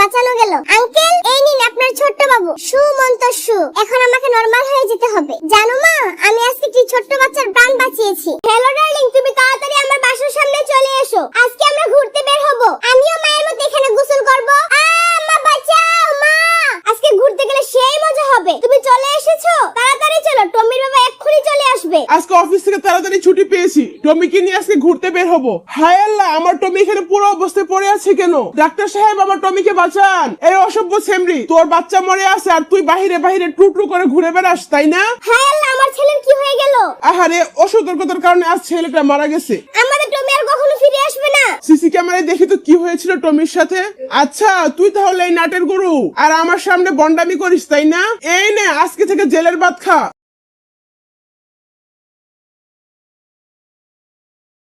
বাঁচানো গেল। আঙ্কেল, এই নিন আপনার ছোট্ট বাবু সুমন্ত সু। এখন আমাকে নরমাল হয়ে যেতে হবে। জানো মা, আমি আজকে একটি ছোট্ট বাচ্চার প্রাণ বাঁচিয়েছি। হ্যালো ডার্লিং, তুমি তাড়াতাড়ি আমার বাসার সামনে চলে এসো। আজকে আমরা ঘুরতে বের হব। আমিও মায়ের মতো এখানে গোসল করব। মা বাঁচাও মা, আজকে ঘুরতে গেলে সেই মজা হবে। তুমি চলে এসেছো? তাড়াতাড়ি চলো, টমির বাবা এক্ষুনি চলে আসবে। আজকে অফিস থেকে তাড়াতাড়ি ছুটি পেয়েছি, টমিকে নিয়ে আজকে ঘুরতে বের হবো। হায় আল্লাহ, আমার টমি এখানে পুরো অবস্থায় পড়ে আছে কেন? ডাক্তার সাহেব, আমার টমিকে বাঁচান। এই অসভ্য সেমরি, তোর বাচ্চা মরে আছে আর তুই বাহিরে বাহিরে টুকরো করে ঘুরে বেড়াস, তাই না? হায় আল্লাহ, আমার ছেলের কি হয়ে গেল? আহারে, অসতর্কতার কারণে আজ ছেলেটা মারা গেছে। আমাদের টমি আর কখনো ফিরে আসবে না। সিসি ক্যামেরায় দেখি তো কি হয়েছিল টমির সাথে। আচ্ছা, তুই তাহলে এই নাটের গুরু আর আমার সামনে বন্ডামি করিস, তাই না? এই নে, আজকে থেকে জেলের ভাত খা।